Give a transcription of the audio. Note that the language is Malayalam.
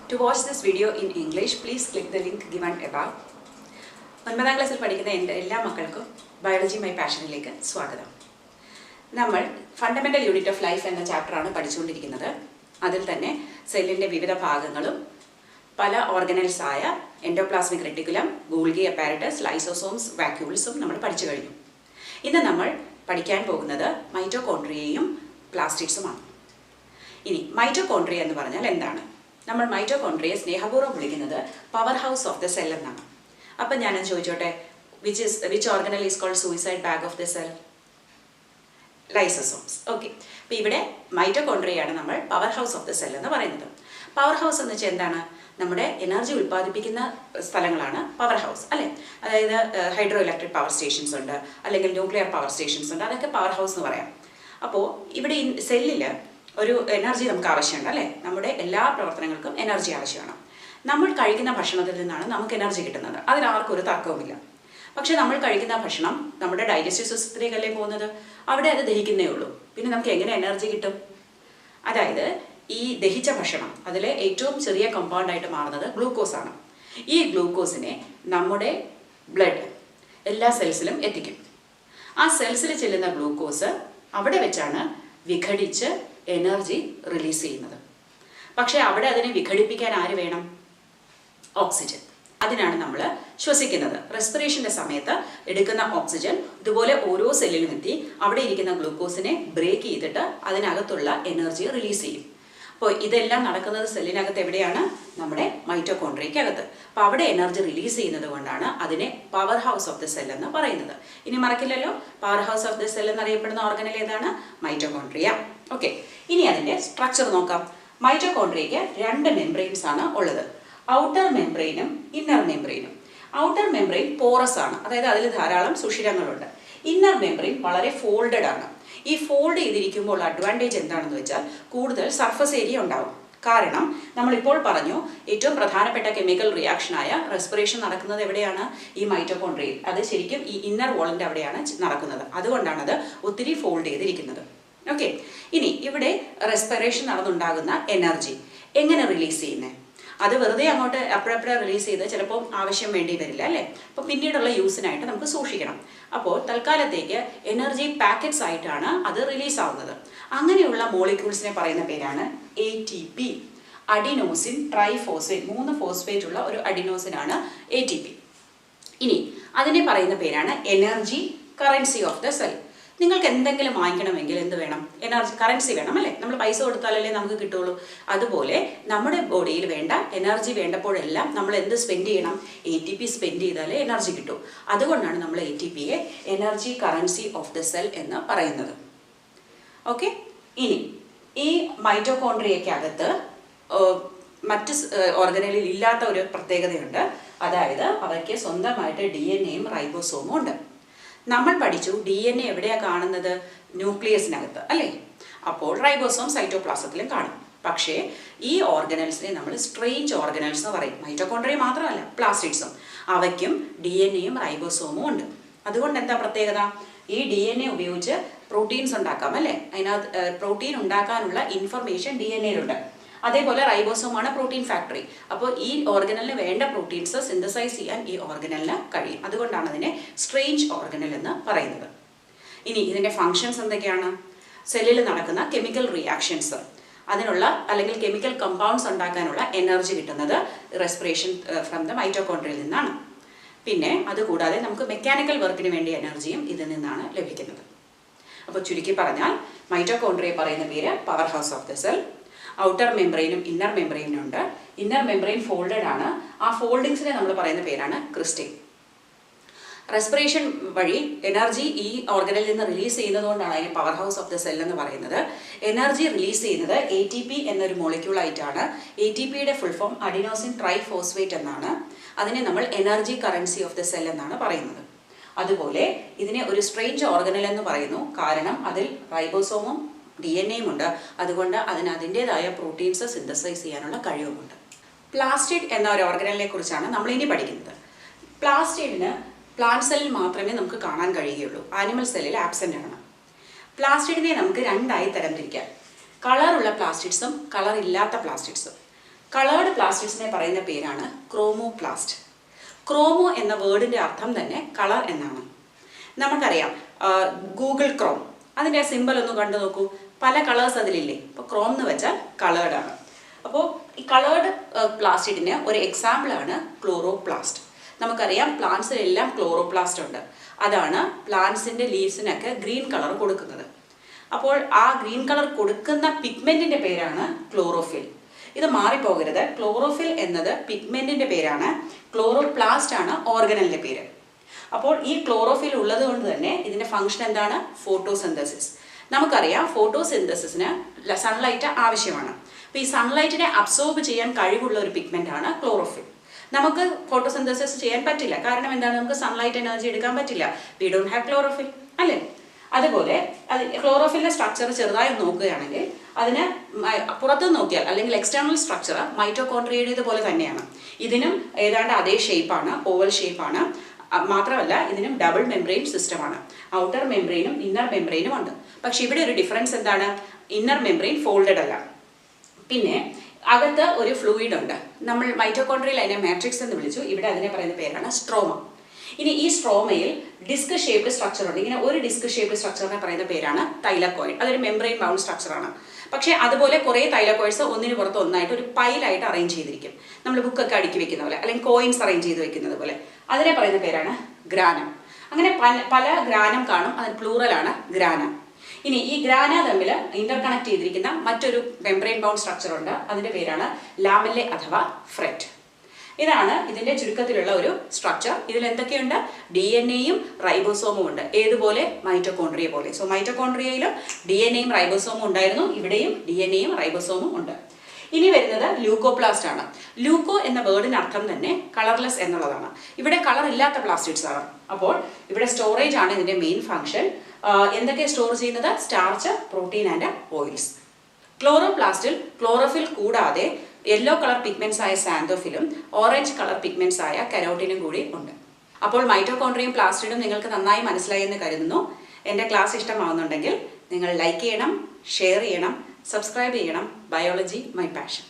To watch this video in English, please click the link given above. 9ാം ക്ലാസ്സിൽ പഠിക്കുന്ന എൻ്റെ എല്ലാ മക്കൾക്കും ബയോളജി മൈ പാഷനിലേക്ക് സ്വാഗതം. നമ്മൾ ഫണ്ടമെൻ്റൽ യൂണിറ്റ് ഓഫ് ലൈഫ് എന്ന ചാപ്റ്ററാണ് പഠിച്ചുകൊണ്ടിരിക്കുന്നത്. അതിൽ തന്നെ സെല്ലിൻ്റെ വിവിധ ഭാഗങ്ങളും പല ഓർഗനൽസായ endoplasmic reticulum, Golgi apparatus, lysosomes, വാക്യൂൾസും നമ്മൾ പഠിച്ചു കഴിഞ്ഞു. ഇന്ന് നമ്മൾ പഠിക്കാൻ പോകുന്നത് മൈറ്റോകോൺട്രിയയും പ്ലാസ്റ്റിഡ്സുമാണ്. ഇനി മൈറ്റോകോൺട്രിയ എന്ന് പറഞ്ഞാൽ എന്താണ്? നമ്മൾ മൈറ്റോകോൺട്രിയെ സ്നേഹപൂർവ്വം വിളിക്കുന്നത് power house of the cell എന്നാണ്. അപ്പം ഞാനത് ചോദിച്ചോട്ടെ, which organelle is called suicide bag of the cell? Lysosomes. Okay, അപ്പോൾ ഇവിടെ മൈറ്റോകോൺട്രിയയാണ് നമ്മൾ power house of the cell എന്ന് പറയുന്നത്. പവർ ഹൗസ് എന്ന് വെച്ചാൽ എന്താണ്? നമ്മുടെ എനർജി ഉൽപ്പാദിപ്പിക്കുന്ന സ്ഥലങ്ങളാണ് പവർ ഹൗസ്, അല്ലേ? അതായത് ഹൈഡ്രോ ഇലക്ട്രിക് പവർ സ്റ്റേഷൻസ് ഉണ്ട്, അല്ലെങ്കിൽ ന്യൂക്ലിയർ പവർ സ്റ്റേഷൻസ് ഉണ്ട്, അതൊക്കെ പവർ ഹൗസ് എന്ന് പറയാം. അപ്പോൾ ഇവിടെ സെല്ലിൽ ഒരു എനർജി നമുക്ക് ആവശ്യമുണ്ട്, അല്ലേ? നമ്മുടെ എല്ലാ പ്രവർത്തനങ്ങൾക്കും എനർജി ആവശ്യമാണ്. നമ്മൾ കഴിക്കുന്ന ഭക്ഷണത്തിൽ നിന്നാണ് നമുക്ക് എനർജി കിട്ടുന്നത്, അതിലാർക്കും ഒരു തർക്കവുമില്ല. പക്ഷെ നമ്മൾ കഴിക്കുന്ന ഭക്ഷണം നമ്മുടെ ഡൈജസ്റ്റീവ് സിസ്റ്റത്തിലേക്കല്ലേ പോകുന്നത്, അവിടെ അത് ദഹിക്കുന്നേ ഉള്ളൂ. പിന്നെ നമുക്ക് എങ്ങനെ എനർജി കിട്ടും? അതായത് ഈ ദഹിച്ച ഭക്ഷണം അതിലെ ഏറ്റവും ചെറിയ കമ്പൗണ്ടായിട്ട് മാറുന്നത് ഗ്ലൂക്കോസാണ്. ഈ ഗ്ലൂക്കോസിനെ നമ്മുടെ ബ്ലഡ് എല്ലാ സെൽസിലും എത്തിക്കും. ആ സെൽസിൽ ചെല്ലുന്ന ഗ്ലൂക്കോസ് അവിടെ വെച്ചാണ് വിഘടിച്ച് എനർജി റിലീസ് ചെയ്യുന്നത്. പക്ഷേ അവിടെ അതിനെ വിഘടിപ്പിക്കാൻ ആര് വേണം? ഓക്സിജൻ. അതിനാണ് നമ്മൾ ശ്വസിക്കുന്നത്. റെസ്പിറേഷൻ്റെ സമയത്ത് എടുക്കുന്ന ഓക്സിജൻ ഇതുപോലെ ഓരോ സെല്ലിലും എത്തി അവിടെ ഇരിക്കുന്ന ഗ്ലൂക്കോസിനെ ബ്രേക്ക് ചെയ്തിട്ട് അതിനകത്തുള്ള എനർജി റിലീസ് ചെയ്യും. അപ്പോൾ ഇതെല്ലാം നടക്കുന്നത് സെല്ലിനകത്ത് എവിടെയാണ്? നമ്മുടെ മൈറ്റോകോൺട്രിയക്കകത്ത്. അപ്പോൾ അവിടെ എനർജി റിലീസ് ചെയ്യുന്നത് കൊണ്ടാണ് അതിനെ power house of the cell എന്ന് പറയുന്നത്. ഇനി മറക്കില്ലല്ലോ, power house of the cell എന്നറിയപ്പെടുന്ന ഓർഗനൽ ഏതാണ്? മൈറ്റോകോൺട്രിയ. ഓക്കെ, ഇനി അതിൻ്റെ സ്ട്രക്ചർ നോക്കാം. മൈറ്റോകോൺട്രിയയ്ക്ക് 2 മെംബ്രെയിൻസ് ആണ് ഉള്ളത്, ഔട്ടർ മെംബ്രെയിനും ഇന്നർ മെംബ്രെയിനും. ഔട്ടർ മെംബ്രെയിൻ പോറസ് ആണ്, അതായത് അതിൽ ധാരാളം സുഷിരങ്ങളുണ്ട്. ഇന്നർ മെംബ്രെയിൻ വളരെ ഫോൾഡഡ് ആണ്. ഈ ഫോൾഡ് ചെയ്തിരിക്കുമ്പോൾ അഡ്വാൻറ്റേജ് എന്താണെന്ന് വെച്ചാൽ കൂടുതൽ സർഫസ് ഏരിയ ഉണ്ടാവും. കാരണം നമ്മളിപ്പോൾ പറഞ്ഞു, ഏറ്റവും പ്രധാനപ്പെട്ട കെമിക്കൽ റിയാക്ഷനായ റെസ്പിറേഷൻ നടക്കുന്നത് എവിടെയാണ്? ഈ മൈറ്റോകോൺട്രിയയിൽ. അത് ശരിക്കും ഈ ഇന്നർ വോളിൻ്റെ അവിടെയാണ് നടക്കുന്നത്. അതുകൊണ്ടാണ് അത് ഒത്തിരി ഫോൾഡ് ചെയ്തിരിക്കുന്നത്. ഓക്കെ, ഇനി ഇവിടെ റെസ്പിറേഷൻ നടന്നുണ്ടാകുന്ന എനർജി എങ്ങനെ റിലീസ് ചെയ്യുന്നത്? അത് വെറുതെ അങ്ങോട്ട് അപ്പോഴപ്പോഴെ റിലീസ് ചെയ്ത് ചിലപ്പോൾ ആവശ്യം വേണ്ടി വരില്ല, അല്ലേ? അപ്പോൾ പിന്നീടുള്ള യൂസിനായിട്ട് നമുക്ക് സൂക്ഷിക്കണം. അപ്പോൾ തൽക്കാലത്തേക്ക് എനർജി പാക്കറ്റ്സ് ആയിട്ടാണ് അത് റിലീസ് ആവുന്നത്. അങ്ങനെയുള്ള മോളിക്യൂൾസിനെ പറയുന്ന പേരാണ് ATP, അഡിനോസിൻ ട്രൈഫോസ്ഫേറ്റ്. 3 ഫോസ്ഫേറ്റ് ഉള്ള ഒരു അഡിനോസിനാണ് ATP. ഇനി അതിനെ പറയുന്ന പേരാണ് energy currency of the cell. നിങ്ങൾക്ക് എന്തെങ്കിലും വാങ്ങിക്കണമെങ്കിൽ എന്ത് വേണം? എനർജി കറൻസി വേണം, അല്ലേ? നമ്മൾ പൈസ കൊടുത്താലല്ലേ നമുക്ക് കിട്ടുള്ളൂ. അതുപോലെ നമ്മുടെ ബോഡിയിൽ വേണ്ട എനർജി വേണ്ടപ്പോഴെല്ലാം നമ്മൾ എന്ത് സ്പെൻഡ് ചെയ്യണം? ATP സ്പെൻഡ് ചെയ്താലേ എനർജി കിട്ടൂ. അതുകൊണ്ടാണ് നമ്മൾ ATPയെ energy currency of the cell എന്ന് പറയുന്നത്. ഓക്കെ, ഇനി ഈ മൈറ്റോകോൺട്രിയക്കകത്ത് മറ്റ് ഓർഗനലിൽ ഇല്ലാത്ത ഒരു പ്രത്യേകതയുണ്ട്. അതായത് അവയ്ക്ക് സ്വന്തമായിട്ട് DNA-യും റൈബോസോമും ഉണ്ട്. നമ്മൾ പഠിച്ചു DNA എവിടെയാണ് കാണുന്നത്? ന്യൂക്ലിയസിനകത്ത്, അല്ലേ? അപ്പോൾ റൈബോസോം സൈറ്റോപ്ലാസത്തിലും കാണും. പക്ഷേ ഈ ഓർഗനൽസിനെ നമ്മൾ സ്ട്രേഞ്ച് ഓർഗനൽസ് എന്ന് പറയും. മൈറ്റോകോൺട്രിയ മാത്രമല്ല, പ്ലാസ്റ്റിഡ്സും അവയ്ക്കും DNA-യും റൈബോസോമും ഉണ്ട്. അതുകൊണ്ട് എന്താ പ്രത്യേകത? ഈ DNA ഉപയോഗിച്ച് പ്രോട്ടീൻസ് ഉണ്ടാക്കാം, അല്ലേ? അതിനകത്ത് പ്രോട്ടീൻ ഉണ്ടാക്കാനുള്ള ഇൻഫർമേഷൻ DNA-യിലുണ്ട്. അതേപോലെ റൈബോസോമാണ് പ്രോട്ടീൻ ഫാക്ടറി. അപ്പോൾ ഈ ഓർഗനലിന് വേണ്ട പ്രോട്ടീൻസ് സിന്തസൈസ് ചെയ്യാൻ ഈ ഓർഗനലിന് കഴിയും. അതുകൊണ്ടാണ് അതിനെ സ്ട്രേഞ്ച് ഓർഗനൽ എന്ന് പറയുന്നത്. ഇനി ഇതിൻ്റെ ഫങ്ഷൻസ് എന്തൊക്കെയാണ്? സെല്ലിൽ നടക്കുന്ന കെമിക്കൽ റിയാക്ഷൻസ്, അതിനുള്ള അല്ലെങ്കിൽ കെമിക്കൽ കമ്പൗണ്ട്സ് ഉണ്ടാക്കാനുള്ള എനർജി കിട്ടുന്നത് റെസ്പിറേഷൻ ഫ്രം ദ മൈറ്റോകോൺട്രിയയിൽ നിന്നാണ്. പിന്നെ അതുകൂടാതെ നമുക്ക് മെക്കാനിക്കൽ വർക്കിന് വേണ്ടി എനർജിയും ഇതിൽ നിന്നാണ് ലഭിക്കുന്നത്. അപ്പോൾ ചുരുക്കി പറഞ്ഞാൽ മൈറ്റോകോൺട്രിയ പറയുന്ന പേര് power house of the cell. Outer മെംബ്രെയിനും ഇന്നർ മെംബ്രെയിനും ഉണ്ട്. ഇന്നർ മെംബ്രെയിൻ ഫോൾഡഡ് ആണ്. ആ ഫോൾഡിങ്സിനെ നമ്മൾ പറയുന്ന പേരാണ് ക്രിസ്റ്റൽ. റെസ്പിറേഷൻ വഴി എനർജി ഈ ഓർഗനിൽ നിന്ന് റിലീസ് ചെയ്യുന്നതുകൊണ്ടാണ് അതിന് power house of the cell എന്ന് പറയുന്നത്. എനർജി റിലീസ് ചെയ്യുന്നത് ATP എന്നൊരു മോളിക്യൂൾ ആയിട്ടാണ്. ATPയുടെ ഫുൾ ഫോം അഡിനോസിൻ ട്രൈഫോസ്ഫേറ്റ് എന്നാണ്. അതിനെ നമ്മൾ energy currency of the cell എന്നാണ് പറയുന്നത്. അതുപോലെ ഇതിനെ ഒരു സ്ട്രേഞ്ച് ഓർഗനൽ എന്ന് പറയുന്നു. കാരണം അതിൽ റൈബോസോമും DNA-യും ഉണ്ട്. അതുകൊണ്ട് അതിന് അതിൻ്റെതായ പ്രോട്ടീൻസ് സിന്തസൈസ് ചെയ്യാനുള്ള കഴിവുമുണ്ട്. പ്ലാസ്റ്റിഡ് എന്ന ഒരു ഓർഗനലിനെ കുറിച്ചാണ് നമ്മൾ ഇനി പഠിക്കുന്നത്. പ്ലാസ്റ്റിഡിന് പ്ലാന്റ് സെല്ലിൽ മാത്രമേ നമുക്ക് കാണാൻ കഴിയുകയുള്ളൂ. ആനിമൽ സെല്ലിൽ ആബ്സെൻ്റ് ആണ്. പ്ലാസ്റ്റിഡിനെ നമുക്ക് 2 ആയി തരംതിരിക്കാം. കളറുള്ള പ്ലാസ്റ്റിഡ്സും കളർ ഇല്ലാത്ത പ്ലാസ്റ്റിഡ്സും. കളേർഡ് പ്ലാസ്റ്റിഡ്സിനെ പറയുന്ന പേരാണ് ക്രോമോപ്ലാസ്റ്റ്. ക്രോമോ എന്ന വേർഡിൻ്റെ അർത്ഥം തന്നെ കളർ എന്നാണ്. നമുക്കറിയാം ഗൂഗിൾ ക്രോം, അതിൻ്റെ സിമ്പിൾ ഒന്ന് കണ്ടു നോക്കൂ, പല കളേഴ്സ് അതിലില്ലേ. അപ്പോൾ ക്രോം എന്ന് വെച്ചാൽ കളേർഡാണ്. അപ്പോൾ ഈ കളേർഡ് പ്ലാസ്റ്റിഡിന് ഒരു എക്സാമ്പിളാണ് ക്ലോറോപ്ലാസ്റ്റ്. നമുക്കറിയാം പ്ലാന്റ്സിലെല്ലാം ക്ലോറോപ്ലാസ്റ്റ് ഉണ്ട്. അതാണ് പ്ലാന്റ്സിൻ്റെ ലീവ്സിനൊക്കെ ഗ്രീൻ കളർ കൊടുക്കുന്നത്. അപ്പോൾ ആ ഗ്രീൻ കളർ കൊടുക്കുന്ന പിഗ്മെൻറ്റിൻ്റെ പേരാണ് ക്ലോറോഫിൽ. ഇത് മാറിപ്പോകരുത്. ക്ലോറോഫിൽ എന്നത് പിഗ്മെൻറ്റിൻ്റെ പേരാണ്, ക്ലോറോപ്ലാസ്റ്റ് ആണ് ഓർഗനലിൻ്റെ പേര്. അപ്പോൾ ഈ ക്ലോറോഫിൽ ഉള്ളത് കൊണ്ട് തന്നെ ഇതിൻ്റെ ഫംഗ്ഷൻ എന്താണ്? ഫോട്ടോസിന്തസിസ്. നമുക്കറിയാം ഫോട്ടോസിന്തസിസിന് സൺലൈറ്റ് ആവശ്യമാണ്. അപ്പോൾ ഈ സൺലൈറ്റിനെ അബ്സോർബ് ചെയ്യാൻ കഴിവുള്ള ഒരു പിഗ്മെൻ്റ് ആണ് ക്ലോറോഫിൽ. നമുക്ക് ഫോട്ടോസിന്തസിസ് ചെയ്യാൻ പറ്റില്ല. കാരണം എന്താണ്? നമുക്ക് സൺലൈറ്റ് എനർജി എടുക്കാൻ പറ്റില്ല. വി ഡോണ്ട് ഹാവ് ക്ലോറോഫിൽ, അല്ലേ? അതുപോലെ ക്ലോറോഫിലിൻ്റെ സ്ട്രക്ചർ ചെറുതായി നോക്കുകയാണെങ്കിൽ അതിന് പുറത്ത് നോക്കിയാൽ അല്ലെങ്കിൽ എക്സ്റ്റേണൽ സ്ട്രക്ചർ മൈറ്റോകോൺട്രിയയുടേത് പോലെ തന്നെയാണ്. ഇതിനും ഏതാണ്ട് അതേ ഷേപ്പാണ്, ഓവൽ ഷേപ്പാണ്. മാത്രമല്ല ഇതിനും ഡബിൾ മെംബ്രെയിൻ സിസ്റ്റമാണ്. ഔട്ടർ മെംബ്രെയിനും ഇന്നർ മെംബ്രെയിനും ഉണ്ട്. പക്ഷെ ഇവിടെ ഒരു ഡിഫറൻസ് എന്താണ്? ഇന്നർ മെംബ്രെയിൻ ഫോൾഡഡ് അല്ല. പിന്നെ അകത്ത് ഒരു ഫ്ലൂയിഡ് ഉണ്ട്. നമ്മൾ മൈറ്റോകോൺട്രിയയിൽ അതിനെ മാട്രിക്സ് എന്ന് വിളിച്ചു. ഇവിടെ അതിനെ പറയുന്ന പേരാണ് സ്ട്രോമ. ഇനി ഈ സ്ട്രോമയിൽ ഡിസ്ക് ഷേപ്ഡ് സ്ട്രക്ചർ ഉണ്ട്. ഇങ്ങനെ ഒരു ഡിസ്ക് ഷേപ്ഡ് സ്ട്രക്ചറിനെ പറയുന്ന പേരാണ് തൈലക്കോയിഡ്. അതൊരു മെംബ്രെയിൻ ബൗണ്ട് സ്ട്രക്ചറാണ്. പക്ഷേ അതുപോലെ കുറേ തൈലക്കോയിഡ്സ് ഒന്നിന് പുറത്ത് ഒന്നായിട്ട് ഒരു പൈലായിട്ട് അറേഞ്ച് ചെയ്തിരിക്കും. നമ്മൾ ബുക്കൊക്കെ അടുക്കി വെക്കുന്ന പോലെ, അല്ലെങ്കിൽ കോയിൻസ് അറേഞ്ച് ചെയ്ത് വെക്കുന്നത് പോലെ. അതിനെ പറയുന്ന പേരാണ് ഗ്രാനം. അങ്ങനെ പല ഗ്രാനം കാണും. അതിന് പ്ലൂറലാണ് ഗ്രാന. ഇനി ഈ ഗ്രാന തമ്മിൽ ഇന്റർകണക്ട് ചെയ്തിരിക്കുന്ന മറ്റൊരു മെംബ്രെയിൻ ബൗണ്ട് സ്ട്രക്ചർ ഉണ്ട്. അതിൻ്റെ പേരാണ് ലാമെല്ലെ അഥവാ ഫ്രെറ്റ്. ഇതാണ് ഇതിൻ്റെ ചുരുക്കത്തിലുള്ള ഒരു സ്ട്രക്ചർ. ഇതിൽ എന്തൊക്കെയുണ്ട്? DNA-യും റൈബോസോമും ഉണ്ട്. ഏതുപോലെ? മൈറ്റോകോൺട്രിയ പോലെ. സോ മൈറ്റോകോൺട്രിയയിലും DNA-യും റൈബോസോമും ഉണ്ടായിരുന്നു. ഇവിടെയും DNA-യും റൈബോസോമും ഉണ്ട്. ഇനി വരുന്നത് ലൂക്കോപ്ലാസ്റ്റ് ആണ്. ലൂക്കോ എന്ന വേർഡിന് അർത്ഥം തന്നെ കളർലെസ് എന്നുള്ളതാണ്. ഇവിടെ കളർ ഇല്ലാത്ത പ്ലാസ്റ്റിഡ്സ് ആണ്. അപ്പോൾ ഇവിടെ സ്റ്റോറേജ് ആണ് ഇതിൻ്റെ മെയിൻ ഫംഗ്ഷൻ. എന്തൊക്കെ സ്റ്റോർ ചെയ്യുന്നത്? Starch, protein and oils. ക്ലോറോപ്ലാസ്റ്റിൽ ക്ലോറോഫിൽ കൂടാതെ യെല്ലോ കളർ പിഗ്മെന്റ്സ് ആയ സാന്തോഫിലും ഓറഞ്ച് കളർ പിഗ്മെന്റ്സ് ആയ കരോട്ടിനും കൂടി ഉണ്ട്. അപ്പോൾ മൈറ്റോകോൺട്രിയയും പ്ലാസ്റ്റിഡും നിങ്ങൾക്ക് നന്നായി മനസ്സിലായി എന്ന് കരുതുന്നു. എൻ്റെ ക്ലാസ് ഇഷ്ടമാവുന്നുണ്ടെങ്കിൽ നിങ്ങൾ ലൈക്ക് ചെയ്യണം, ഷെയർ ചെയ്യണം, സബ്സ്ക്രൈബ് ചെയ്യണം. Biology my passion.